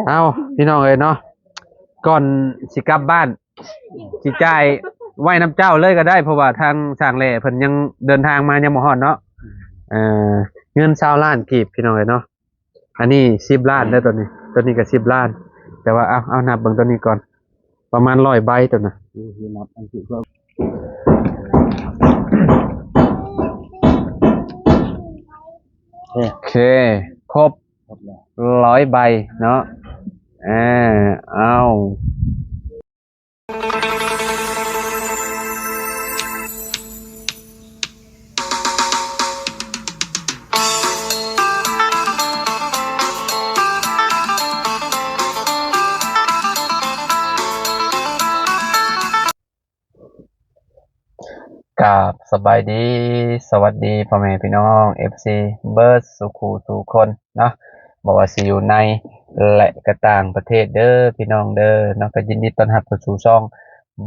เอาพี่น้องเอ้ยเนาะก่อนสิกลับบ้านสิจ่ายไว้น้ำเจ้าเลยก็ได้เพราะว่าทางสร้างแหล่เพิ่นยังเดินทางมายังบ่ฮอดเนาะเอ่อเงิน20ล้านกีบพี่น้องเอ้ยเนาะอันนี้10ล้านเด้อตัวนี้ก็10ล้านแต่ว่าเอานับเบิ่งตัวนี้ก่อนประมาณ100ใบตัวน่ะคือนับอันที่เพื่อโอเคครบหมดแล้ว100ใบเนาะอ่าเอากับสบายดีสวัสดีพ่อแม่พี่น้อง FC เบิร์ดสุขูทุกคนเนาะบอกว่าสิอยู่ในและก็ต่างประเทศเด้อพี่น้องเด้อเนาะก็ยินดีต้อนรับเข้าสู่ช่อง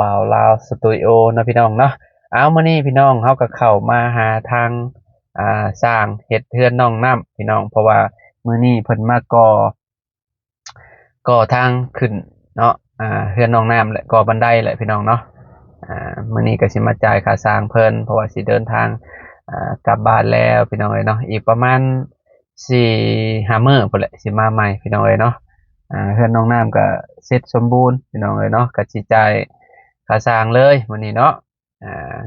บ่าวลาวสตูดิโอนะพี่น้องเนาะเอามื้อนี้พี่น้องเฮาก็เข้ามาหาทางสร้างเฮ็ดเฮือนน้องน้ำพี่น้องเพราะว่ามื้อนี้เพิ่นมาก่อทางขึ้นเนาะเฮือนน้องน้ำและก่อบันไดแหละพี่น้องเนาะมื้อนี้ก็สิมาจ่ายค่าสร้างเพิ่นเพราะว่าสิเดินทางกลับบ้านแล้วพี่น้องเอ้ยเนาะอีกประมาณ4-5มื้อพุ่นแหละสิมาใหม่พี่น้องเอ้ยเนาะเฮือนน้องน้ำก็เสร็จสมบูรณ์พี่น้องเอ้ยเนาะก็สิจ่ายค่าสร้างเลยมื้อนี้เนาะ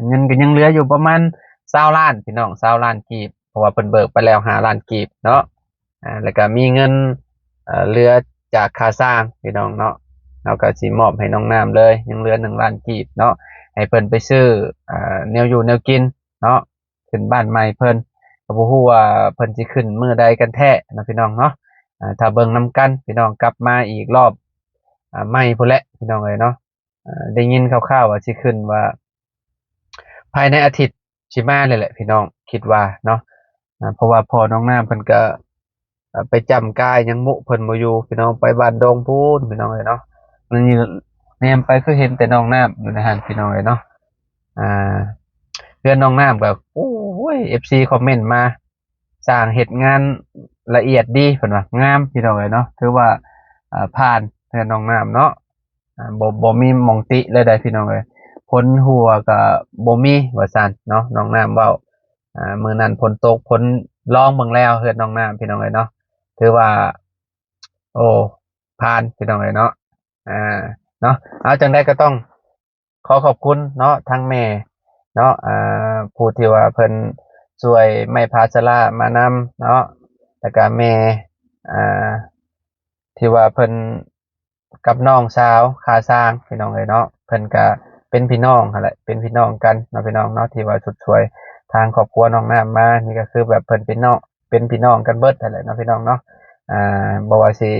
เงินก็ยังเหลืออยู่ประมาณ20ล้านพี่น้อง20ล้านกีบเพราะว่าเพิ่นเบิกไปแล้ว5ล้านกีบเนาะแล้วก็มีเงินเหลือจากค่าสร้างพี่น้องเนาะเราก็สิมอบให้น้องน้ำเลยยังเหลือ1ล้านกีบเนาะให้เพิ่นไปซื้อแนวอยู่แนวกินเนาะขึ้นบ้านใหม่เพิ่นก็บ่ฮู้ว่าเพิ่นสิขึ้นมื้อใดกันแท้นะพี่น้องเนาะถ้าเบิ่งนำกันพี่น้องกลับมาอีกรอบใหม่พุ่นแหละพี่น้องเอ้ยเนาะได้ยินคร่าวๆว่าสิขึ้นว่าภายในอาทิตย์สิมาเลยแหละพี่น้องคิดว่าเนาะเพราะว่าพอน้องน้ำเพิ่นก็ไปจำกายยังมุเพิ่นบ่อยู่พี่น้องไปบ้านดงพูนพี่น้องเอ้ยเนาะมันนี่แนมไปคือเห็นแต่น้องน้ำอยู่ในหันพี่น้องเอ้ยเนาะอ่าเพื่อนน้องน้ำก็โอ้ย FC คอมเมนต์มาสร้างเฮ็ดงานละเอียดดีเพิ่นว่างามพี่น้องเอ้ยเนาะถือว่าผ่านเพื่อนน้องน้ำเนาะบ่มีหม่องติเลยได้พี่น้องเอ้ย ผลหัวกับบ่มีว่าซั่นเนาะน้องน้ำเว้ามื้อนั้นฝนตกฝนลองเบิ่งแล้วเฮือนน้องน้ำพี่น้องเอ้ยเนาะถือว่าโอ้ผ่านพี่น้องเอ้ยเนาะอ่าเนาะเอาจังได๋ก็ต้องขอขอบคุณเนาะทางแม่เนาะผู้ที่ว่าเพิ่นช่วยไม้พาสลามานำเนาะแล้วก็แม่อ่าที่ว่าเพิ่นกับน้องสาวขาสร้างพี่น้องเอ้ยเนาะเพิ่นก็ เป็นพี่น้องหั่นแหละเป็นพี่น้องกันเนาะพี่น้องเนาะที่ว่าสุดสวยทางครอบครัวน้องน้ำมานี่ก็คือแบบเพิ่นเป็นน้องเป็นพี่น้องกันเบิดนั่นแหละเนาะพี่น้องเนาะบ่ว่าสิ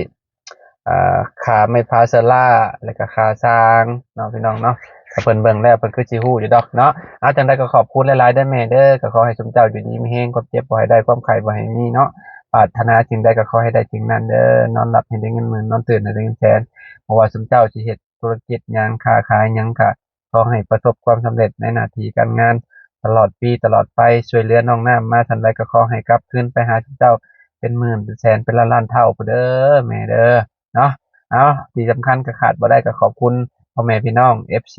ขาไม่พาเซล่าแล้วก็ขาสร้างเนาะพี่น้องเนาะถ้าเพิ่นเบิ่งแล้วเพิ่นคือสิฮู้อยู่ดอกเนาะเอาจังได๋ก็ขอบคุณหลายๆเด้อแม่เด้อก็ขอให้สมเจ้าอยู่ดีมีแรงความเจ็บบ่ให้ได้ความไข้บ่ให้มีเนาะปรารถนาสิ่งใดก็ขอให้ได้สิ่งนั้นเด้อนอนหลับให้ได้เงินหมื่นนอนตื่นให้ได้เงินแสนบ่ว่าสมเจ้าสิเฮ็ดธุรกิจหยังค้าขายหยังก็ ขอให้ประสบความสำเร็จในหน้าที่การงานตลอดปีตลอดไปช่วยเหลือน้องน้ำมาทันใดก็ขอให้กลับคืนไปหาเจ้าเป็นหมื่นเป็นแสนเป็นล้านล้านเท่าผู้เด้อแม่เด้อเนาะเอาที่สำคัญก็ขาดบ่ได้ก็ขอบคุณพ่อแม่พี่น้อง FC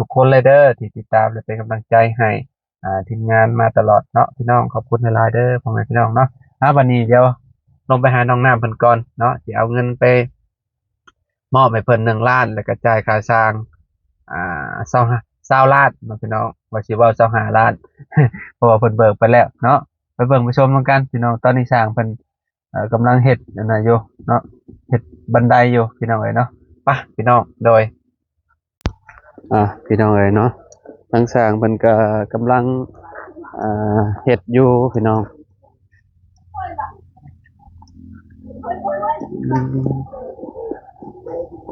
ทุกๆคนเลยเด้อที่ติดตามและเป็นกำลังใจให้ทีมงานมาตลอดเนาะพี่น้องขอบคุณหลายๆเด้อพ่อแม่พี่น้องเนาะวันนี้เดี๋ยวลงไปหาน้องน้ำเพิ่นก่อนเนาะสิเอาเงินไปมอบให้เพิ่น1 ล้านแล้วก็จ่ายค่าสร้าง 20ล้านเนาะพี่น้องว่าสิเว้า25ล้านเพราะว่าเพิ่นเบิกไปแล้วเนาะไปเบิ่งไปชมนำกันพี่น้องตอนนี้สร้างเพิ่นกำลังเฮ็ดนั่นน่ะอยู่เนาะเฮ็ดบันไดอยู่พี่น้องเอ้ยเนาะไปพี่น้องโดยพี่น้องเอ้ยเนาะทางสร้างเพิ่นก็กำลังเฮ็ดอยู่พี่น้อง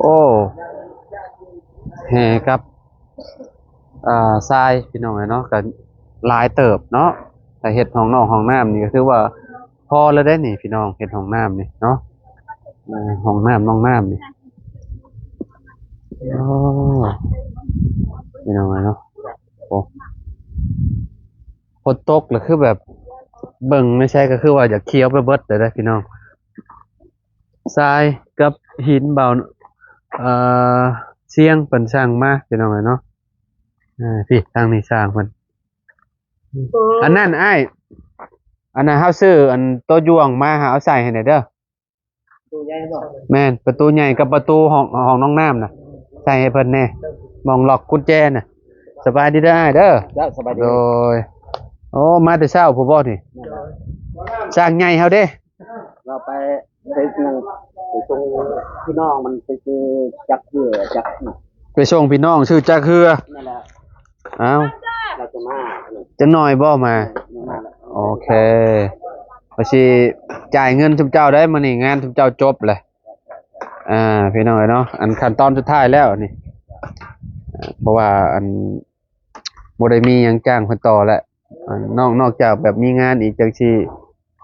โอ้แห่กับ ทรายพี่น้องเนาะก็หลายเติบเนาะแต่เฮ็ดห้องนอกห้องน้ำนี่ก็ถือว่าพอแล้วได้นี่พี่น้องเฮ็ดห้องน้ำนี่เนาะห้องน้ำน้องน้ำนี่โอ้พี่น้องเนาะโอ้ฝนตกแล้วคือแบบเบิ่งไม่ใช่ก็คือว่าอยากเคี้ยวไปเบิดเลยนะพี่น้อง ทรายกับหินเบาเสียงเปิ่นสร้างมาพี่น้องเนาะพี่ทางนี้สร้างเพิ่นอันนั้นอ้ายอันนั้นเฮาซื้ออันโตะยวงมาหาเอาใส่ให้หน่อยเด้อแม่นประตูใหญ่กับประตูห้องน้องน้ำน่ะใส่ให้เพิ่นแน่มองล็อกกุญแจน่ะสบายดีเด้ออ้ายเด้อสบายดีโดยโอ้มาแต่เช้าผู้บ่นี่สร้างใหญ่เฮาเด้เราไปส่งพี่น้องมันไปซื้อจักเหือจักไปส่งพี่น้องชื่อจักเฮือนั่นแหละอ้าวเราจะมาจังหน่อยบ่มาโอเคว่าสิจ่ายเงินทุกเจ้าได้มื้อนี้งานทุกเจ้าจบเลยพี่น้องเนาะอันขั้นตอนสุดท้ายแล้วนี่เพราะว่าอันบ่ได้มีหยังจ้างเพิ่นต่อแล้วนอกจากแบบมีงานอีกจังซี่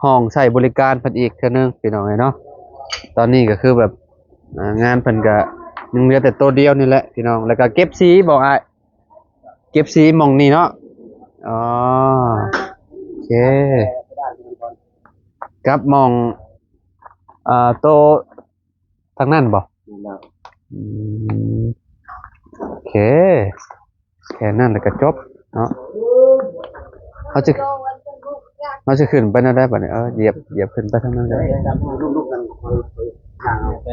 ห้องใช้บริการเพิ่นอีกเทื่อนึงพี่น้องเนาะตอนนี้ก็คือแบบงานเพิ่นก็ยังเหลือแต่ตัวเดียวนี่แหละพี่น้องแล้วก็เก็บสีบอกอ้ายเก็บสีหม่องนี้เนาะอ๋อโอเคกับหม่องโตทางนั้นบ่โอเคแค่นั้นแล้วก็จบเนาะเขาจะขึ้นไปนั่นได้ป่ะเนี่ยเหยียบขึ้นไปทางนั้นได้ลูกๆกันทางไป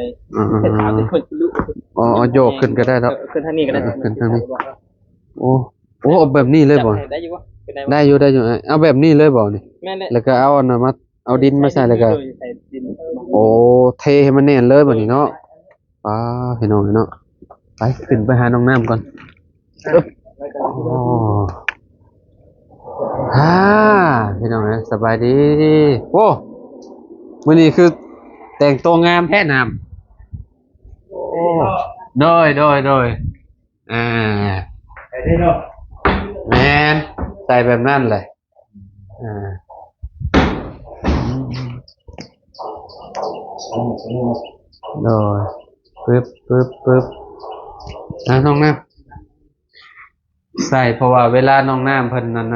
อ๋อโยกขึ้นก็ได้แล้วขึ้นทางนี้ก็ได้ขึ้นทางนี้โอ้เอาแบบนี้เลยบ่ได้อยู่วะได้อยู่เอาแบบนี้เลยบ่นี่แล้วก็เอาอันนั้นมาเอาดินมาใส่แล้วก็โอ้เทให้มันแน่นเลยบัดนี้เนาะพี่น้องเนาะไปขึ้นไปหาน้องน้ำก่อนพี่น้องนะสบายดีโอ้มื้อนี้คือแต่งตัวงามแท้น้ำโอ้โดยแมนใส่แบบนั้นเลยโดยปึ๊บน้องน้ำใส่เพราะว่าเวลาน้องน้ำเพิ่นนั่น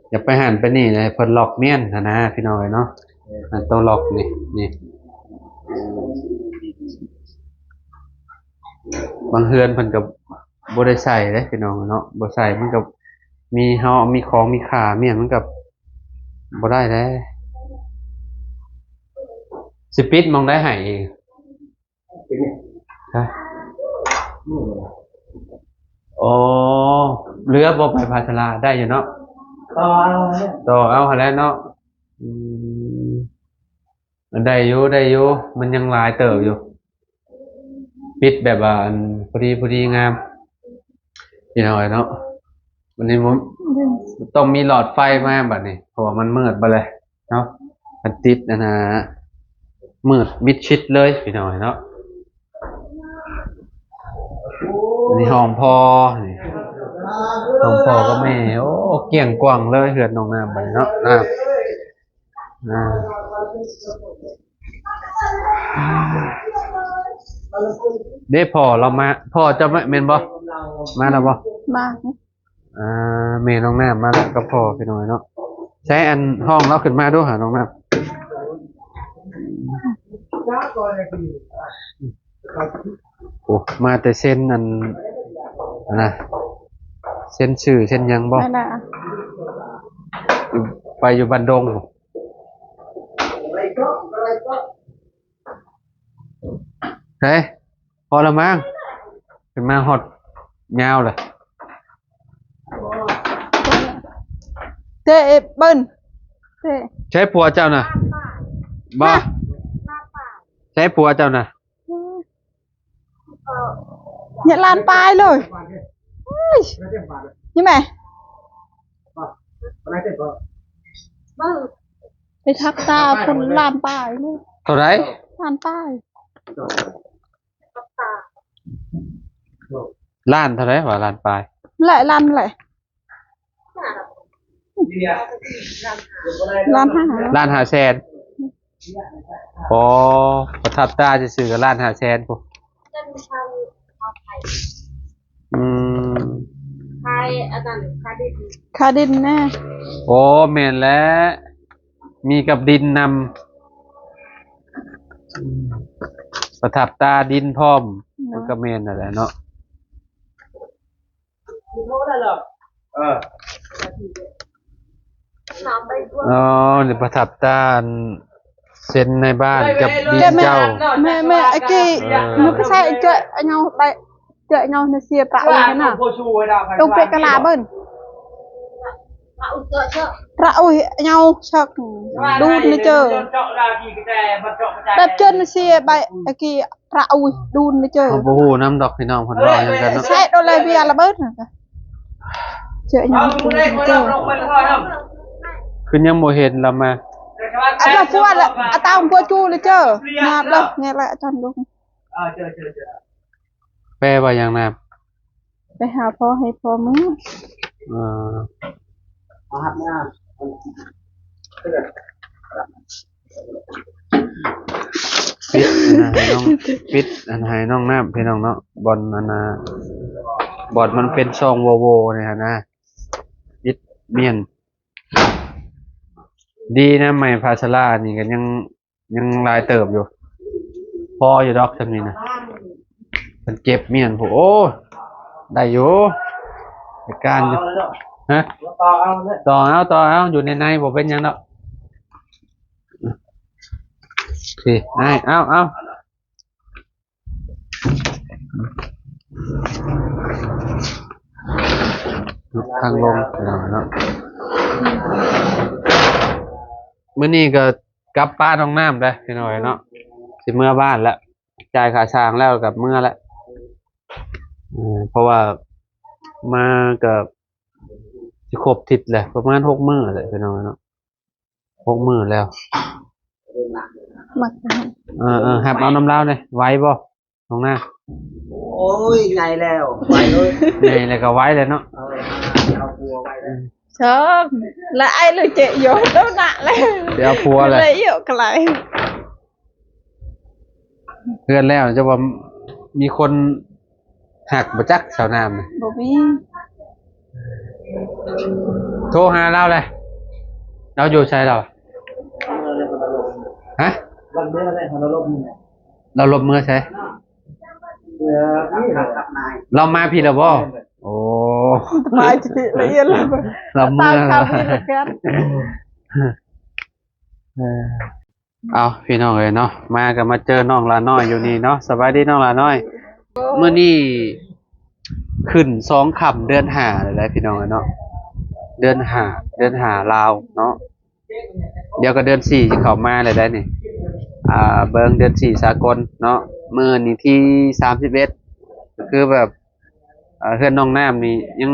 อยากไปหันไปนี่เลยเพิ่นล็อกเมียนนะพี่น้อยเนาะต้องล็อกนี่บางเฮือนเพิ่นก็บ่ได้ใส่เด้พี่น้องเนาะบ่ใส่มันก็มีมีของมีค่าเมียนมันก็บ่ได้แล้วสิปิดมองได้ให้เองใช่อ๋อเรือบ่ไปพาชลาได้อยู่เนาะต่อเอาแล้วเนาะได้อยู่มันยังหลายเติบอยู่ปิดแบบว่าพอดีงามพี่น้อยเนาะวันนี้ผมต้องมีหลอดไฟมาบัดนี้เพราะว่ามันมืดไปเลยเนาะมันติดนะมืดมิดชิดเลยพี่น้อยเนาะนี่ห้องพอก็แม่โอ้เกี่ยงกว่างเลยเหือดน้องน้ำไปเนาะได้พอเรามาพ่อจะไม่เมนบ่มาแล้วบ่มาเมนน้องน้ำมาแล้วก็พอพี่น้อยเนาะใช้อันห้องเราขึ้นมาด้วยหาน้องน้ำโอ้มาแต่เส้นอันนะเส้นชื่อเส้นยังบ่ไปอยู่บันดงเฮ้ยพอละมั้งขึ้นมาหดยาวเลยเจ๊เบิ้ลใช้ผัวเจ้าน่ะบ่ใช้ผัวเจ้าน่ะเนี่ยลานปลายเลยนี่ไหมไปทักตาคนลานปลายเลยเท่าไรลานปลายล้านเท่าไรวะล้านปลายแหละลานแหละล้าน500,000โอ้ประทับตาจะซื้อกับล้าน500,000ปุ๊คาดินแน่โอ้เมนแล้วมีกับดินน ประทับตาดินพร้อมมันก็แม่นนั่นแหละเนาะอ๋อนี่ประทับตาเซ็นในบ้านกับดินเจ้า mẹ cái nó cái xe chơi nhau đây chơi nhau nó xìa tạo như thế nào đông phía cái lá bên rạo nhau chắc đun nó chơi đập chân nó xìa bay cái rạo đun nó chơi เขาบ่ฮู้น้ำดอกพี่น้องเพิ่นว่าหยังกันเนาะ xe đôi lại vía là bớt chơi nhau đun nó chơi คือยังบ่เห็นเรามา anh là phu là tao phu chu là chơi nghe đâu nghe lại chân luôn แปลว่าหยังนะ ไปหาพ่อให้พ่อมึง เออ เอาหักหน้า ปิดนะให้น้องปิดอันให้น้องน้ำพี่น้องเนาะบอลอันน่ะบอลมันเป็นช่องโวโวเนี่ยนะปิดเมียนดีนะใหม่พาชลานี่กันยังลายเติบอยู่พออยู่ดอกจำนี้นะมันเจ็บเมียนโอ้ได้อยู่ในการอยู่ฮะ ต่อเอาเลย ต่อเอาอยู่ในบ่เป็นหยังเนาะสิเอาทางลงเนาะมื้อนี้ก็กลับบ้านน้องน้ำได้พี่น้อยเนาะสิเมื่อบ้านแล้วจ่ายค่าช้างแล้วกับเมื่อแล้วเพราะว่ามากับสิครบทิศแหละประมาณ6 มื้อแหละพี่น้อยเนาะ6 มื้อแล้ว mặc หับเอาน้ำเล้าเลยไว้บ่น้องหน้า โอ้ยไงแล้วไปเลย ในแล้วก็ไว้เลยเนาะ เอาปัวไว้เลย sớm là ai lừa chị vô đâu nặng lên เดี๋ยวเอาพัวเลย lấy hiệu cái lại เพื่อนแล้วจะว่ามีคนหักบ่จักชาวนาน่ะ bố mi โทรหาเราเลยเราอยู่ใช่เราฮะ วันเมื่อไรของเราลบนี่ เราลบมือใช่ นี่หักนาย เรามาพี่แล้วบ่โอ้ mai chị lấy yên là เรามือ tao เรา tao đi được cái เอาพี่น้องเอ้ยเนาะมาก็มาเจอน้องลาน้อยอยู่นี่เนาะสบายดีน้องลาน้อยมื้อนี้ขึ้น2 ค่ำเดือน5เลยแหละพี่น้องเอ้ยเนาะเดือน5ลาวเนาะเดี๋ยวก็เดือน4สิเข้ามาเลยได้นี่เบิ่งเดือน4สากลเนาะมื้อนี้ที่31ก็คือแบบเพื่อนน้องน้ำนี่ยัง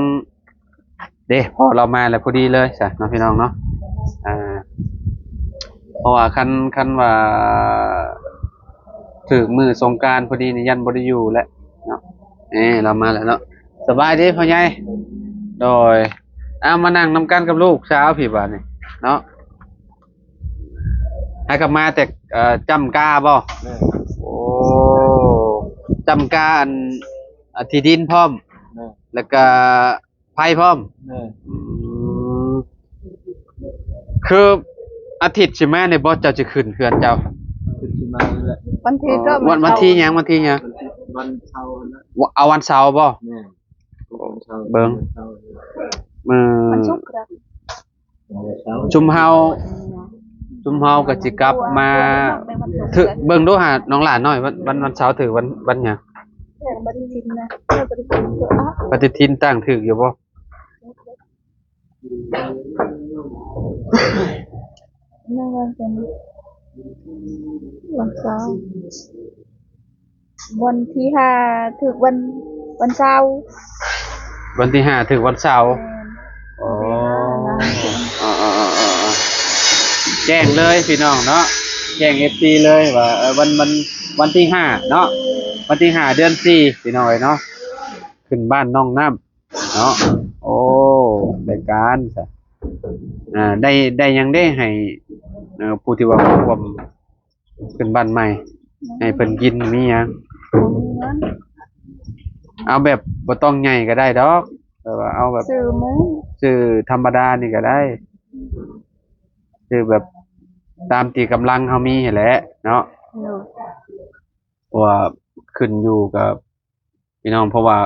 เด้พอเรามาแล้วพอดีเลยจ้ะเนาะพี่น้องเนาะเพราะว่าคันว่าถึงมือสงกรานต์พอดีนี่ยันบ่ได้อยู่แล้วเนาะเรามาแล้วเนาะสบายดีพ่อใหญ่โดยมานั่งนำกันกับลูกเช้าพี่บาดนี่เนาะให้กลับมาแต่จำกาบ่โอ้จำกาอันที่ดินพร้อมแล้วก็ไผ่พร้อมคืออาทิตย์ใช่ไหมในบอสเจ้าจะขึ้นเขื่อนเจ้า วันที่ก็ วันที่หยังวันเสาร์เอาวันเสาร์บ่เบิ่งมือ มันชุกแล้ว ชุมเฮาก็สิกลับมาถึกเบิ่งดูหาน้องหลานหน่อยวันเสาร์ถึกวันหยัง บันทินนะบันทินก็อ่ะ ปฏิทินตั้งถึกอยู่บ่ นั่งวันจันทร์วันเสาร์วันที่5ถึงวันเสาร์ วันที่5ถึกวันเสาร์อ๋อแจ้งเลยพี่น้องเนาะแจ้ง FC เลยว่าวันที่5เนาะวันที่5เดือน4พี่น้องเนาะขึ้นบ้านน้องน้ำเนาะโอ้ได้การซะได้ยังได้ให้ผู้ที่ว่าควบขึ้นบ้านใหม่ให้เพิ่นกินมีหยังเอาแบบบ่ต้องใหญ่ก็ได้ดอกแต่ว่าเอาแบบ ซื้อหมู ชื่อธรรมดานี่ก็ได้ชื่อแบบตามที่กำลังเฮามีแหละเนาะ โดย เพราะว่าขึ้นอยู่กับพี่น้องเพราะว่า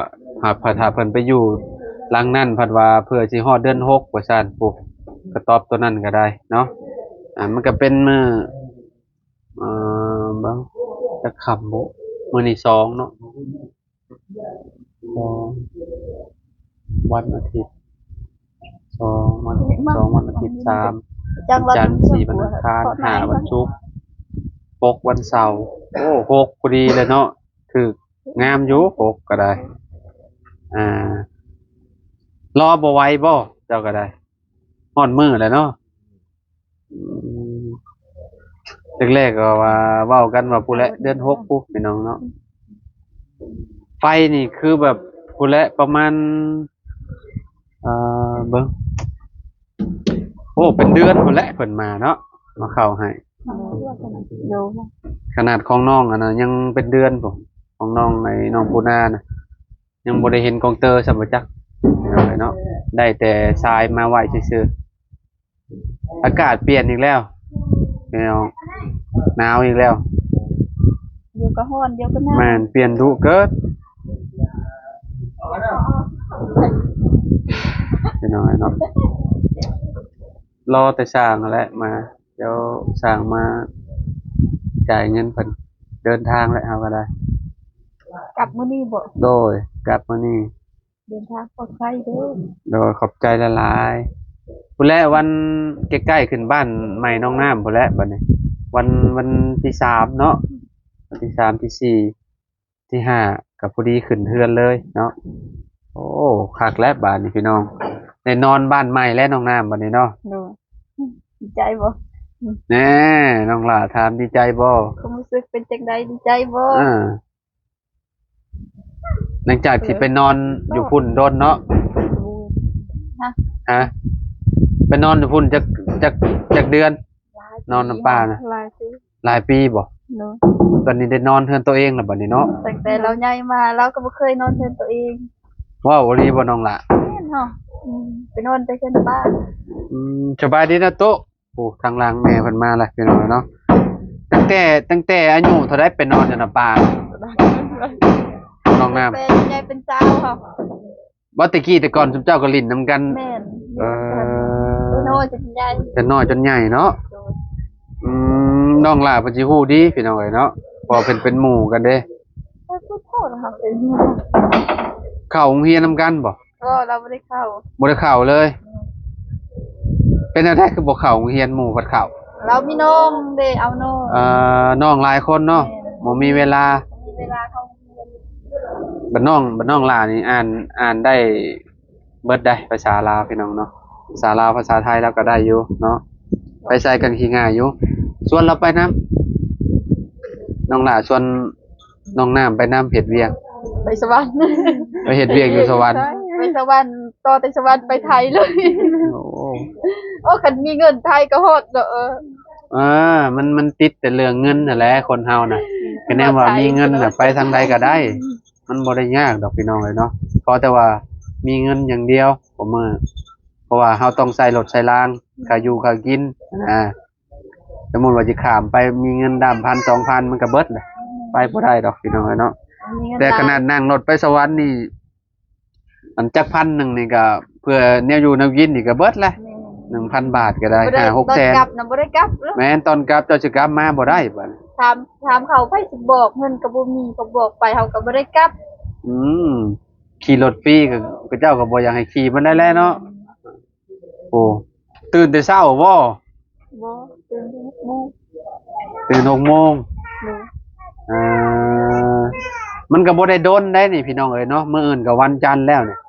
หากถ้าเพิ่นไปอยู่หลังนั้นเพิ่นว่าเพื่อสิฮอดเดือน6ว่าซั่นปุ๊บก็ตอบตัวนั้นก็ได้เนาะมันก็เป็นมื้อบังจะค่ำบ่มื้อนี้2เนาะสองวันอาทิตย์2วันอาทิตย์3วันจันทร์4วันอังคาร5วันศุกร์6วันเสาร์โอ้6พอดีเลยเนาะถูกงามอยู่6ก็ได้รอบ่ไหวบ่เจ้าก็ได้ฮอดมื้อแล้วเนาะแรกๆก็ว่าเว้ากันว่าผู้ละเดือน6ปุ๊บพี่น้องเนาะไฟนี่คือแบบผู้ละประมาณเบิ่งโอ้เป็นเดือนพุ่นแหละเพิ่นมาเนาะมาเข้าให้ โดย ขนาดของน้องอันน่ะยังเป็นเดือนผมของน้องในน้องปูนานะยังบ่ได้เห็นกองเตอร์สัมปจักเนาะได้แต่ทรายมาไหวซื่อๆอากาศเปลี่ยนอีกแล้วพี่น้องหนาวอีกแล้ว เดี๋ยวก็ฮ้อนเดี๋ยวก็หนาว แม่นเปลี่ยนดุเกินพี่น้องเนาะรอแต่สร้างนั่นแหละมาเดี๋ยวสร้างมาจ่ายเงินเพิ่นเดินทางแล้วเอาก็ได้ กลับมื้อนี้บ่ โดยกลับมานี่ เดินทางปลอดภัยเด้อ โดยขอบใจละลายพุ่นแหละวันใกล้ๆขึ้นบ้านใหม่น้องน้ำพุ่นแหละบัดนี้วันที่3เนาะวันที่3ที่4ที่5ก็พอดีขึ้นเฮือนเลยเนาะโอ้คักแล้วบ้านนี้พี่น้องได้นอนบ้านใหม่แล้วน้องน้ำบัดนี้เนาะ โดยดีใจบ่ แน่น้องหล่าถามดีใจบ่ ความรู้สึกเป็นจังไดดีใจบ่ หลังจากที่ไปนอนอยู่พุ่นโดนเนาะ ฮะไปนอนอยู่พุ่นจักเดือน นอนน้ำปลาน่ะ หลายปีบ่ เนาะ ตอนนี้ได้นอนเทือนตัวเองแล้วบัดนี้เนาะ ตั้งแต่เราใหญ่มาเราก็บ่เคยนอนเทือนตัวเอง ว้าวรีบ่น้องหล่ะ แม่นเนาะไปนอนแต่เทือนบ้าน สบายดีนะโตะโอ้ทางหลังแม่เพิ่นมาแล้วพี่น้องเนาะตั้งแต่อายุเท่าใดไปนอนอยู่น้ำปลาน้องน้ำ เป็นใหญ่เป็นเจ้าค่ะ บ่ตะกี้แต่ก่อนซุมเจ้าก็ลิ้นนำกัน แม่น เ โน่จะเป็นใหญ่ แต่น้อยจนใหญ่เนาะน้องหล่าเพิ่นสิฮู้ดีพี่น้องเอ้ยเนาะเพอเพิ่นเป็นหมู่กันเด้ พูดโทษนะคะเป็น เข้าโรงเรียนนำกันบ่ ก็เราไม่ได้เข้า บ่ได้เข้าเลย เป็นอะไรคือบ่เข้าโรงเรียนหมู่บัดเข้า เรามีน้องเดเอาน้อง น้องหลายคนเนาะบ่มีเวลา มีเวลาเข้าเรียน บัดน้องหลานี่อ่านได้เบิดได้ภาษาลาวพี่น้องเนาะภาษาลาวภาษาไทยแล้วก็ได้อยู่เนาะไปใช้กันขี้ง่ายอยู่ส่วนเราไปน้ำน้องหลาชวนน้องน้ำไปน้ำเฮ็ดเวียก ไปสวรรค์ ไปเฮ็ดเวียกอยู่สวรรค์ ไปสวรรค์ต่อแต่สวรรค์ไปไทยเลย โอ้ โอ้คันมีเงินไทยก็ฮอดเด้อ มันติดแต่เรื่องเงินนั่นแหละคนเฮาน่ะก็แน่ว่ามีเงินน่ะไปทางใดก็ได้ มันบ่ได้ยากดอกพี่น้องเลยเนาะเพราะแต่ว่ามีเงินอย่างเดียวผมเพราะว่าเฮาต้องใช้รถใช้รางค่าอยู่ค่ากินสมมุติว่าสิข้ามไปมีเงินดาม1,000 2,000มันก็เบิดน่ะไปบ่ได้ดอกพี่น้องเอ้ยเนาะแต่ขนาดนั่งรถไปสวรรค์นี่มันจัก1,000นี่ก็เพื่อแนวอยู่แนวกินนี่ก็เบิดแหละ 1,000 บาทก็ได้5-6 แสน กลับน่ะบ่ได้กลับหรอ แม่นตอนกลับเจ้าสิกลับมาบ่ได้บัด ถามเขาไปสิบอกเงินก็บ่มีก็บอกไปเฮาก็บ่ได้กลับ ขี่รถฟรีก็เจ้าก็บ่อยากให้ขี่มันได้แล้วเนาะโอ้ตื่นแต่เช้าบ่ บ่ตื่น6 โมง ตื่น6 โมง เด้อ มันก็บ่ได้โดนได้นี่พี่น้องเอ้ยเนาะมื้ออื่นก็วันจันทร์แล้วเนี่ย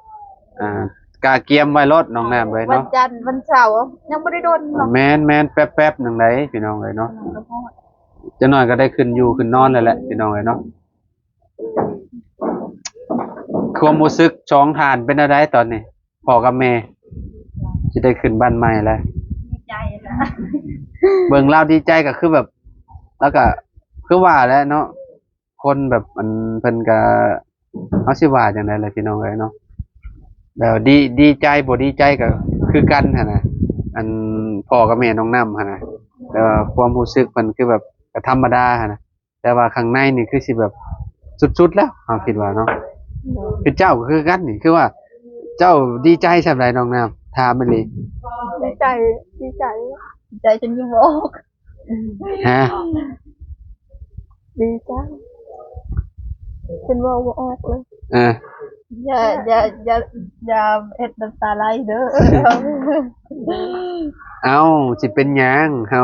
กาเกียมไว้รถน้องแนมไว้ วัน เนาะ จันทร์วันเสาร์ยังบ่ได้โดนหรอก แม่นแป๊บๆหนึงได้พี่น้องเอ้ยเนาะจะน้อยก็ได้ขึ้นอยู่ขึ้นนอนแล้วแหละพี่น้องเอ้ยเนาะความรู้สึกช่องทานเป็นอะไรตอนนี้พ่อกับแม่สิได้ขึ้นบ้านใหม่แล้ว ดีใจนะ เบิ่งเราดีใจก็คือแบบ แล้วก็คือว่าแล้วเนาะคนแบบมันเพิ่นก็เฮาสิว่าจังได๋ล่ะพี่น้องเอ้ยเนาะแล้วดีใจบ่ดีใจก็คือกันหั่นน่ะพ่อกับแม่น้องนำหั่นน่ะแต่ว่าความรู้สึกเพิ่นคือแบบก็ธรรมดาหั่นน่ะ แต่ว่าข้างในนี่คือสิแบบสุดๆแล้วเอาคิดว่าเนาะคือเจ้าก็คือกันนี่คือว่า เจ้าดีใจสำหรับน้องน้ำถามมันเลย ดีใจดีใจใจจนยิ้มออก ฮะ ดีใจเป็นว่าบ่ออกเลย เออ อย่าเฮ็ดน้ำตาไหลเด้อ เอาสิเป็นหยังเฮ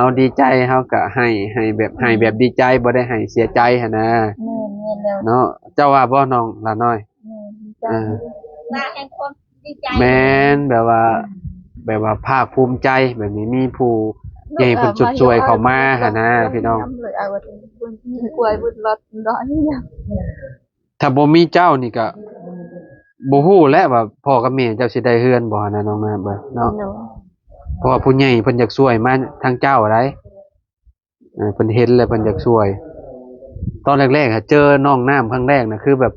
าดีใจเฮาก็ให้แบบดีใจบ่ได้ให้เสียใจหั่นนะ แม่นแล้ว เนาะเจ้าว่าบ่น้องล่ะน้อย ดีใจ ตาแห่งความดีใจ แม่นแบบว่าภาคภูมิใจแบบนี้มีผู้ใหญ่เพิ่นจุดช่วยเข้ามาหั่นนะพี่น้อง เลยเอาว่าบุญกล้วยบุญรถร้อยอย่าง ถ้าบ่มีเจ้านี่ก็บ่ฮู้แหล้วว่าพ่อกับแม่เจ้าสิได้เฮือนบ่หั่นนะน้องน้ำเนาะเพราะว่าผู้ใหญ่เพิ่นอยากช่วยมาทางเจ้าอะไรเพิ่นเห็นแล้วเพิ่นอยากช่วย ตอนแรกๆอะเจอน้องน้ำครั้งแรกน่ะคือแบบ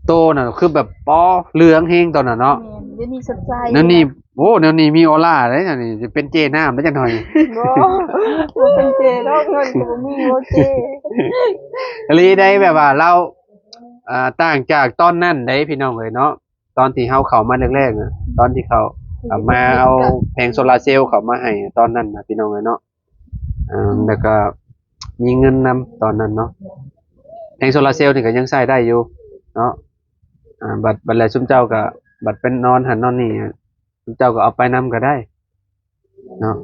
โตน่ะคือแบบป้อเหลืองเฮงตอนน่ะเนาะ เดี๋ยวนี้สดใจ นั่นนี่โอ้เดี๋ยวนี้มีออร่าเด้นั่นนี่จะเป็นเจน้ำได้จังหน่อย บ่เป็นเจดอกเงินก็บ่มีโอเจ ลีได้แบบว่าเราต่างจากตอนนั้นได้พี่น้องเลยเนาะตอนที่เฮาเข้ามาแรกๆน่ะตอนที่เขามาเอาแผงโซลาร์เซลล์เข้ามาให้ตอนนั้นน่ะพี่น้องเลยเนาะแล้วก็มีเงินนำตอนนั้นเนาะแผงโซลาร์เซลล์นี่ก็ยังใช้ได้อยู่เนาะบัดแล้วซุมเจ้าก็บัดเป็นนอนหันนอนนี่ซุมเจ้าก็เอาไปนำก็ได้เนาะ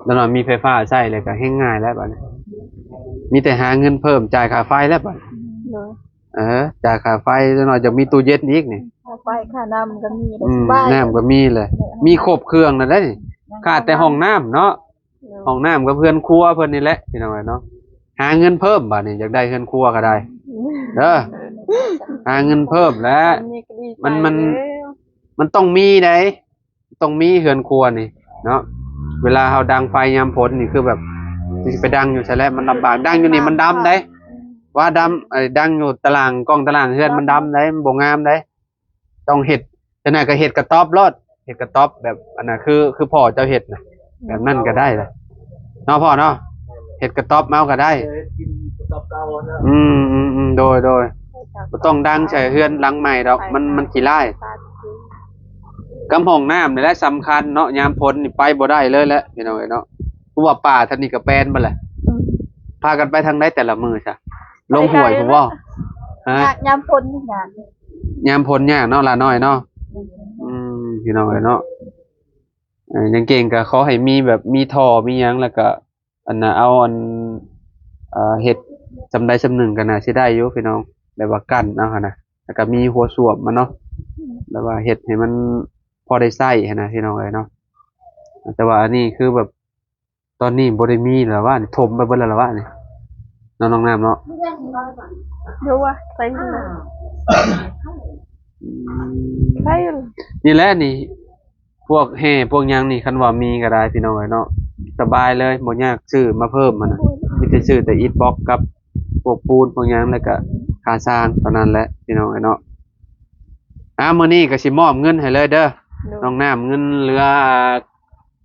แล้วนอนมีไฟฟ้าใช้เลยก็แห้งง่ายแล้วบัดนี้มีแต่หาเงินเพิ่มจ่ายค่าไฟแล้วบัดจ่ายค่าไฟแล้วนอนจะมีตู้เย็นอีกนี่ ค่าไฟค่าน้ำก็มี น้ำก็มีเลย มีครบเครื่องนะได้นี่ขาดแต่ห้องน้ำเนาะห้องน้ำก็เพื่อนครัวเพิ่นนี่แหละพี่น้องเนาะหาเงินเพิ่มบัดนี้อยากได้เพื่อนครัวก็ได้เด้อหาเงินเพิ่มแล้วมันต้องมีได้ต้องมีเฮือนครัวนี่เนาะเวลาเฮาดังไฟยามฝนนี่คือแบบสิไปดังอยู่ใช่แล้วมันลำบากดังอยู่นี่มันดำได้ว่าดำดังอยู่ตารางกล้องตารางเฮือนมันดำได้มันบ่งามได้ต้องเฮ็ดจังได๋ก็เฮ็ดกระต๊อบรถเฮ็ดกระต๊อบแบบอันน่ะคือพ่อเจ้าเฮ็ดน่ะแบบนั้นก็ได้ล่ะเนาะพ่อเนาะเฮ็ดกระต๊อบเมาก็ได้ กินตอบเก่านะ โดยบ่ต้องดังใส่เฮือนหลังใหม่ดอกมันขี้ร้ายกำห้องน้ำนี่แหละสำคัญเนาะยามฝนนี่ไปบ่ได้เลยแหละพี่น้องเอ้ยเนาะผู้ว่าป่าท่านนี่ก็แปลนบ่แหละพากันไปทางใดแต่ละมื้อซะลงห้วยพุ่นบ่ฮะ ยามฝนนี่หยัง ยามฝนยากเนาะล่ะน้อยเนาะพี่น้องเอ้ยเนาะยังเก่งก็ขอให้มีแบบมีท่อมีหยังแล้วก็อันน่ะเอาอันเฮ็ดจำใดจำหนึ่งก็น่าสิได้อยู่พี่น้องแบบว่ากั้นเอาหั่นน่ะแล้วก็มีหัวส้วมมันเนาะแล้วว่าเฮ็ดให้มันพอได้ใช้หั่นน่ะพี่น้องเอ้ยเนาะแต่ว่าอันนี้คือแบบตอนนี้บ่ได้มีแล้วว่านี่ถมไปเบิดแล้วล่ะว่านี่น้องน้ำเนาะ เดี๋ยวว่าไปใช่ นี่แหละนี่พวกแห่พวกหยังนี่คันว่ามีก็ได้พี่น้องเอ้ยเนาะสบายเลยบ่ยากซื้อมาเพิ่มมันน่ะมีแต่ซื้อแต่อิฐบล็อกกับพวกปูนพวกหยังแล้วก็ค่าสร้างเท่านั้นแหละพี่น้องเอ้ยเนาะมื้อนี้ก็สิมอบเงินให้เลยเด้อน้องน้ำเงินเหลือ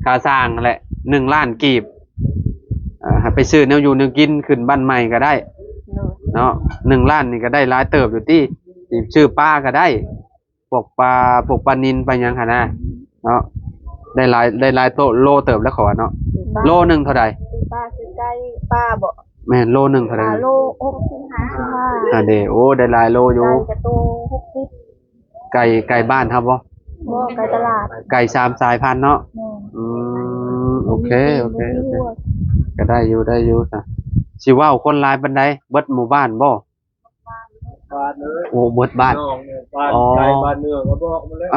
ค่าสร้างนั่นแหละ1 ล้านกีบให้ไปซื้อแนวอยู่แนวกินขึ้นบ้านใหม่ก็ได้เนาะ1 ล้านนี่ก็ได้หลายเติบอยู่ติสิซื้อปลาก็ได้พวกปลานิลปลาหยังหั่นน่ะเนาะได้หลายโลเติบแล้วเขาว่าเนาะโลนึงเท่าใด ป้าคือไก่ป้าบ่ แม่นโลนึงเท่าใด โล65 เด้โอ้ได้หลายโลอยู่ ไก่จะโต60 ไก่บ้านครับบ่ บ่ไก่ตลาด ไก่3สายพันธุ์เนาะโอเคก็ได้อยู่ซะสิเว้าคนหลายปานใดเบิดหมู่บ้านบ่ บ้านเลย โอ้เบิดบ้าน น้องเนี่ยบ้านไกลบ้านเนื้อก็บอกมาแล้ว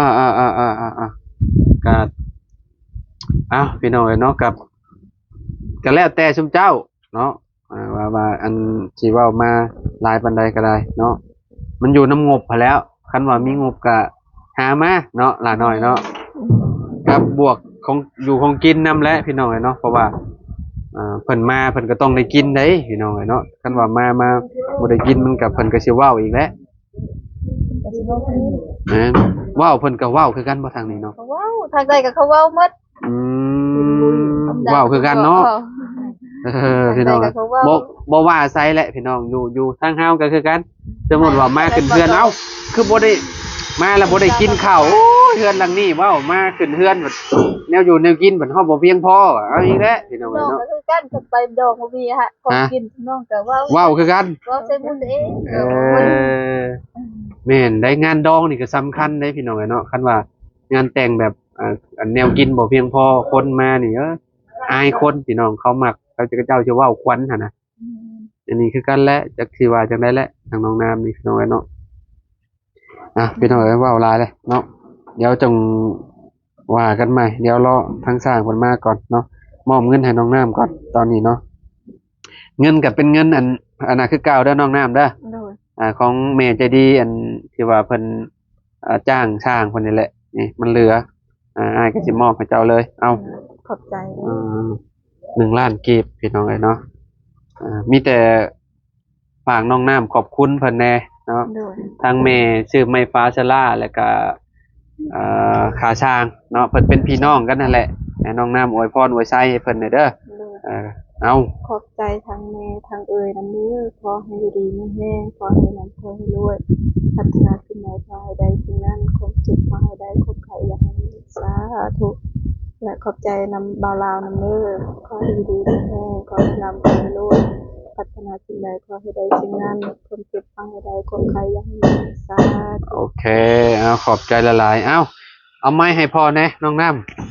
ก็พี่น้องเอ้ยเนาะกับก็แล้วแต่ชุมเจ้าเนาะว่าอันสิเว้ามาหลายปานใดก็ได้เนาะมันอยู่น้ำงบพอแล้วคันว่ามีงบก็หามาเนาะหลาน้อยเนาะกับบวกของอยู่ของกินนำแหละพี่น้องเอ้ยเนาะเพราะว่าเพิ่นมาเพิ่นก็ต้องได้กินได้พี่น้องเอ้ยเนาะคันว่ามาบ่ได้กินมันก็เพิ่นก็สิเว้าอีกแหละเว้าเพิ่นก็เว้าคือกันบ่ทางนี้เนาะ ว้าวทางใดก็เขาเว้าหมด เว้าคือกันเนาะ พี่น้องบ่ว่าไซแหละพี่น้องอยู่ทางเฮาก็คือกันสมมุติว่ามาขึ้นเฮือนเอ้าคือบ่ได้มาแล้วบ่ได้กินข้าวโอ้ยเฮือนหลังนี้ว้าวมาขึ้นเฮือนบัดแนวอยู่แนวกินบัดเฮาบ่เพียงพอเอาอีกแล้วพี่น้อง น้อง เนาะ ก็คือกันก็ไปดองบ่มีฮะของกินน้องก็ว่า ว้าวคือกัน ว่าใส่บุญเอง แม่นได้งานดองนี่ก็สำคัญเด้พี่น้องเนาะคันว่างานแต่งแบบแนวกินบ่เพียงพอคนมานี่อายคนพี่น้องเขามักเขาจะเจ้าจะเว้าควันหั่นน่ะอันนี้คือกันแหละจักสิว่าจังได๋แหละทางน้องน้ำนี่พี่น้องเนาะพี่น้องเว้าหลายเลยเนาะเดี๋ยวจงว่ากันใหม่เดี๋ยวรอทางสร้างเพิ่นมาก่อนเนาะมอบเงินให้น้องน้ำก่อนตอนนี้เนาะเงินก็เป็นเงินอันน่ะคือเก่าเด้อน้องน้ำเด้อ โดย ของแม่ใจดีอันที่ว่าเพิ่นจ้างช่างเพิ่นนี่แหละนี่มันเหลืออ้ายก็สิมอบให้เจ้าเลยเอา ขอบใจ 1 ล้านกีบพี่น้องเอ้ยเนาะมีแต่ฝากน้องน้ำขอบคุณเพิ่นแน่เนาะ โดย ทางแม่ชื่อไม้ฟ้าชลาแล้วก็ขาช้างเนาะเพิ่นเป็นพี่น้องกันนั่นแหละให้น้องน้ำอวยพรอวยไสให้เพิ่นเด้อ โดย เอา ขอบใจทางแม่ทางเอ่ยน้ำมือขอให้อยู่ดีมีแห้งขอให้นำขอให้รวยพัฒนาขึ้นในภายใดสิ่งนั้นคงเจ็บมาให้ได้คงไขอยากให้มีสาธุและขอบใจนำบาวลาวน้ำมือขอให้อยู่ดีมีแห้งขอให้นำขอให้รวยพัฒนาสิ่งใดขอให้ได้สิ่งนั้นคงเจ็บมาให้ได้คงไขอยากให้มีสาธุ โอเคเอาขอบใจละลายเอาไม้ให้พ่อแน่น้องน้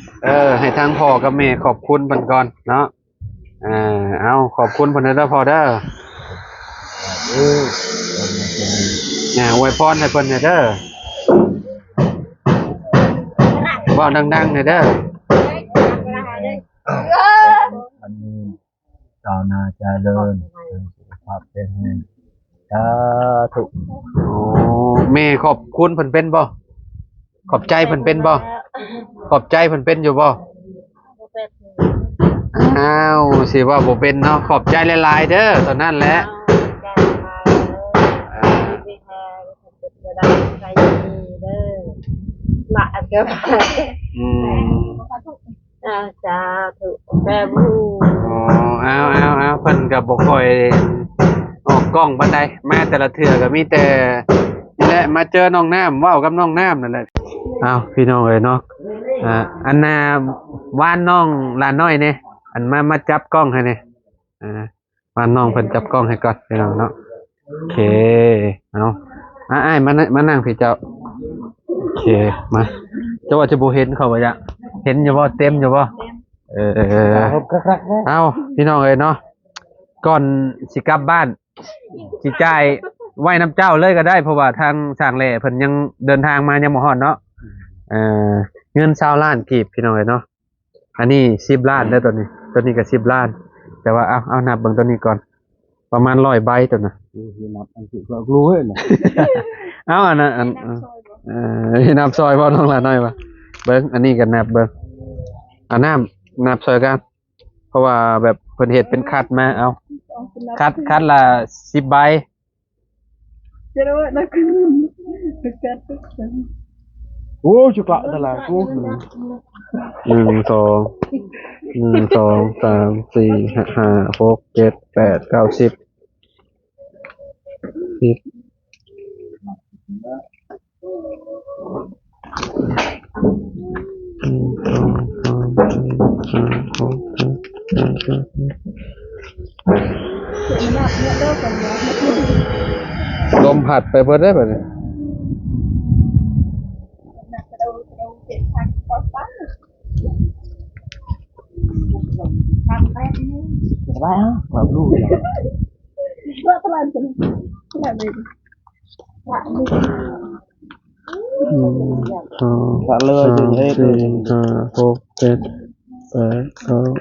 ำให้ทางพ่อกับแม่ขอบคุณเพิ่นก่อนเนาะเอาขอบคุณเพิ่นเด้อพ่อเด้ออวยพรให้เพิ่นเด้อเว้าดังๆเด้อ อันนี้ตาวนาเจริญสุขภาพเป็นแรงสาธุ โอ้แม่ขอบคุณเพิ่นเป็นบ่ขอบใจเพิ่นเป็นบ่ขอบใจเพิ่นเป็นอยู่บ่อ้าวสิว่าบ่เป็นเนาะขอบใจหลายๆเด้อตอนนั้นแหละ ละก็ อืม จ้าถูกแม่บู อ๋อเอาเพิ่นก็บ่ค่อยออกกล้องปานใดมาแต่ละเทื่อก็มีแต่นี่แหละมาเจอน้องน้ำเว้ากับน้องน้ำนั่นแหละอ้าวพี่น้องเอ้ยเนาะอันน่ะว่านน้องหลานน้อยเนี่ยอันมาจับกล้องให้เนี่ยว่านน้องเพิ่นจับกล้องให้ก่อนพี่น้องเนาะโอเคเอาอ้ายมานั่งพี่เจ้าโอเคมาเจ้าว่าจะบ่เห็นเขาบ่จ๊ะเห็นอยู่บ่เต็มอยู่บ่เอาพี่น้องเอ้ยเนาะก่อนสิกลับบ้านสิจ่ายไว้น้ำเจ้าเลยก็ได้เพราะว่าทางสร้างแหล่เพิ่นยังเดินทางมายังบ่ฮอดเนาะเงิน20 ล้านกีบพี่น้องเอ้ยเนาะอันนี้10 ล้านเด้อตัวนี้ก็10 ล้านแต่ว่าเอานับเบิ่งตัวนี้ก่อนประมาณ100ใบตัวน่ะ นับอันสิก็รู้เฮ้ยน่ะ เอาอันนั้นนับซอยบ่น้องละน้อยว่ะเบิ่งอันนี้ก็นับเบิ่งนับซอยกันเพราะว่าแบบเพิ่นเฮ็ดเป็นคัดมาเอาคัดละ10ใบ จะรู้ว่านักขึ้นกัด โอ้จุกละตลาดกู 1 2 3 4 5 6 7 8 9 10 ลมผัดไปเบิดได้ป่ะเนี่ยสบายอ่ะแบบรู้เลย Dạ lời từ hết rồi. 6 7 8 9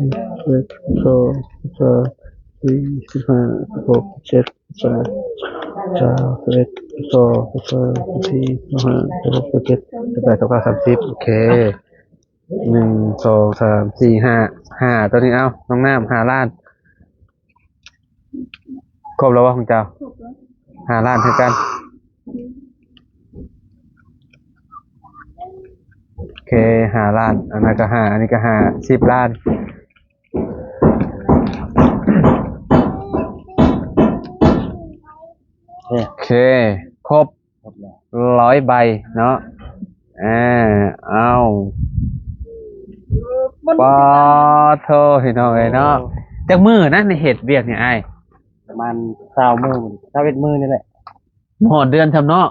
10 11 12 13 14 15 16 17 18 19 20 21 22 23 24 25 26 27 28 29 30โอเค1 2 3 4 5ตัวนี้เอาน้องน้ำ5 ล้านครบแล้วว่าของเจ้า5 ล้านเท่ากันโอเค5 ล้านอันนั้นก็5อันนี้ก็5 10 ล้าน เฮ้ย โอเคครบ ครบแล้ว 100 ใบเนาะเอาปอโทพี่น้องเอ้ยเนาะจักมือนะในเฮ็ดเวียกเนี่ยอ้าย ประมาณ20 มื้อ21มื้อนี่แหละ หอดเดือนทำเนาะ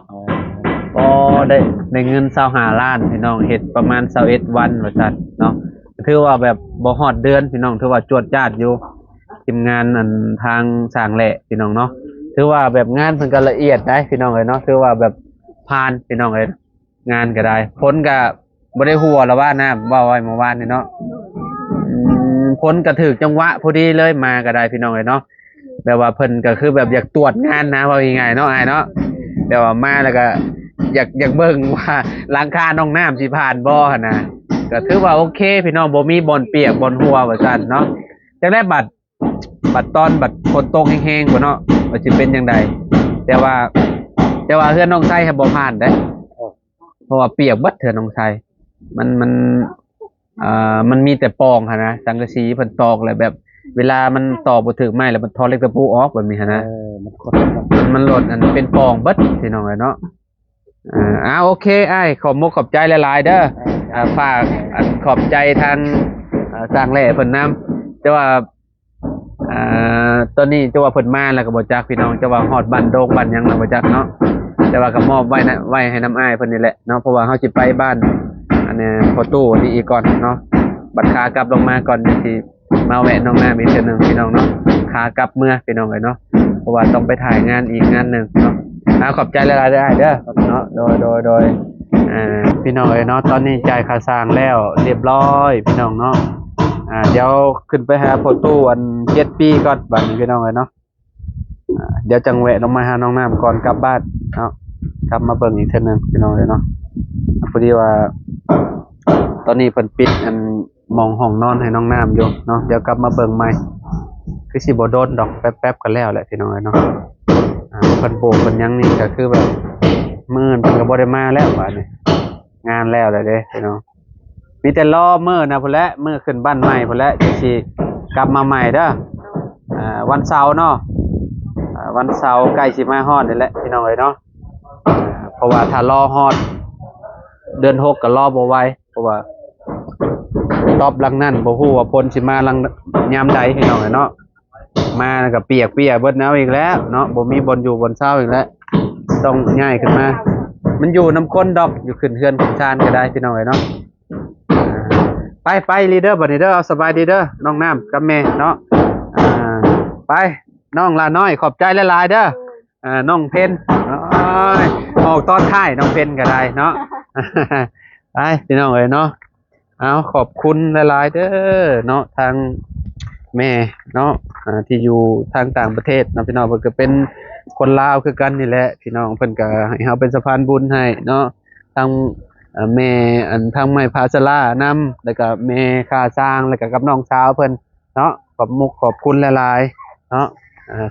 ก็ได้เงิน25 ล้านพี่น้องเฮ็ดประมาณ21 วันว่าซั่นเนาะถือว่าแบบบ่ฮอดเดือนพี่น้องถือว่าจวดจ้าดอยู่ทีมงานอันทางสร้างแหละพี่น้องเนาะถือว่าแบบงานเพิ่นก็ละเอียดได้พี่น้องเอ้ยเนาะถือว่าแบบผ่านพี่น้องเอ้ยงานก็ได้ผลก็บ่ได้หัวแล้วว่านะว่าไว้เมื่อวานนี่เนาะผลก็ถูกจังหวะพอดีเลยมาก็ได้พี่น้องเอ้ยเนาะแบบว่าเพิ่นก็คือแบบอยากตรวจงานนะว่าง่ายๆเนาะอ้ายเนาะแต่ว่ามาแล้วก็อยากเบิ่งว่าหลังคาน้องน้ำสิผ่านบ่หั่นน่ะก็ถือว่าโอเคพี่น้องบ่มีบ่อนเปียกบ่อนหัวว่าซั่นเนาะจังได้บัดฝนตกแห้งๆบ่เนาะว่าสิเป็นจังไดแต่ว่าเฮือนน้องไส้ครับบ่ผ่านเด้เพราะว่าเปียกเบิดเทื่อน้องไส้มันมีแต่ปองหั่นนะสังกะสีเพิ่นตอกแล้วแบบ เวลามันตอกบ่ถึกไม้แล้วมันทอเล็กตะปูออกแบบนี้หั่นนะ มันคนละ มันหล่นอันเป็นปองเบิดพี่น้องเอ้ยเนาะโอเคอ้ายขอบมกขอบใจหลายๆเด้อฝากอันขอบใจทางสร้างแหล่เพิ่นนำแต่ว่าตอนนี้จะว่าเพิ่นมาแล้วก็บ่จักพี่น้องจะว่าฮอดบ้านโดกบ้านหยังแล้วบ่จักเนาะแต่ว่าก็มอบไว้นะไว้ให้น้ำอ้ายเพิ่นนี่แหละเนาะเพราะว่าเฮาสิไปบ้านอันนี้พอตู้นี่อีกก่อนเนาะบัดขากลับลงมาก่อนสิมาแวะน้องน้ำอีกเทื่อนึงพี่น้องเนาะขากลับเมื่อพี่น้องเอ้ยเนาะเพราะว่าต้องไปถ่ายงานอีกงานหนึงเนาะขอบใจหลายๆเด้ออ้ายเด้อเนาะโดยพี่น้องเอ้ยเนาะตอนนี้จ่ายค่าสร้างแล้วเรียบร้อยพี่น้องเนาะเดี๋ยวขึ้นไปหาพอตู้อัน7 ปีก่อนบัดนี้พี่น้องเอ้ยเนาะเดี๋ยวจังแวะลงมาหาน้องน้ำก่อนกลับบ้านเนาะกลับมาเบิ่งอีกเทื่อนึงพี่น้องเอ้ยเนาะพอดีว่าตอนนี้เพิ่นปิดอันมองห้องนอนให้น้องน้ำอยู่เนาะเดี๋ยวกลับมาเบิ่งใหม่คือสิบ่โดนดอกแป๊บๆกันแล้วแหละพี่น้องเอ้ยเนาะเพิ่นโบกเพิ่นหยังนี่ก็คือแบบมื้อเพิ่นก็บ่ได้มาแล้วบัดนี้งานแล้วแหละเด้พี่น้องมีแต่รอมื้อนะพุ่นแหละมื้อขึ้นบ้านใหม่พุ่นแหละจังสิกลับมาใหม่เด้อวันเสาร์เนาะวันเสาร์ใกล้สิมาฮอดนี่แหละพี่น้องเอ้ยเนาะเพราะว่าถ้ารอฮอดเดือน6ก็รอบ่ไหวเพราะว่าตอบหลังนั้นบ่ฮู้ว่าผลสิมาหลังยามใดพี่น้องเอ้ยเนาะมาแล้วก็เปียกเบิดหนาวอีกแล้วเนาะบ่มีบ่อนอยู่บ่อนเช้าอีกแล้วต้องย้ายขึ้นมามันอยู่น้ำก้นดอกอยู่ขึ้นเฮือนขึ้นชานก็ได้พี่น้องเอ้ยเนาะไปลีเดอร์บัดนี้เด้อเอาสบายดีเด้อน้องน้ำกับแม่เนาะไปน้องลาน้อยขอบใจหลายๆเด้อน้องเพนออกตอนท้ายน้องเพนก็ได้เนาะไปพี่น้องเอ้ยเนาะเอาขอบคุณหลายๆเด้อเนาะทางแม่เนาะที่อยู่ทางต่างประเทศเนาะพี่น้องเพิ่นก็เป็นคนลาวคือกันนี่แหละพี่น้องเพิ่นก็ให้เฮาเป็นสะพานบุญให้เนาะทางแม่ทางแม่พาสลานำแล้วก็แม่ค่าสร้างแล้วก็กับน้องสาวเพิ่นเนาะขอบคุณหลายๆเนาะ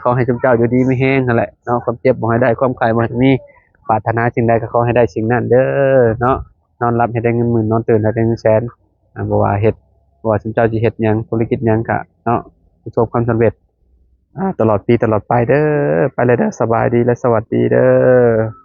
ขอให้จุมเจ้าอยู่ดีไม่แห้งนั่นแหละเนาะความเจ็บบ่ให้ได้ความไข้บ่ให้มีปรารถนาสิ่งใดก็ขอให้ได้สิ่งนั้นเด้อเนาะนอนหลับให้ได้เงินหมื่นนอนตื่นให้ได้เงินแสนบ่ว่าเฮ็ดบ่ว่าจุมเจ้าสิเฮ็ดหยังธุรกิจหยังก็เนาะประสบความสำเร็จตลอดปีตลอดไปเด้อไปเลยเด้อสบายดีและสวัสดีเด้อ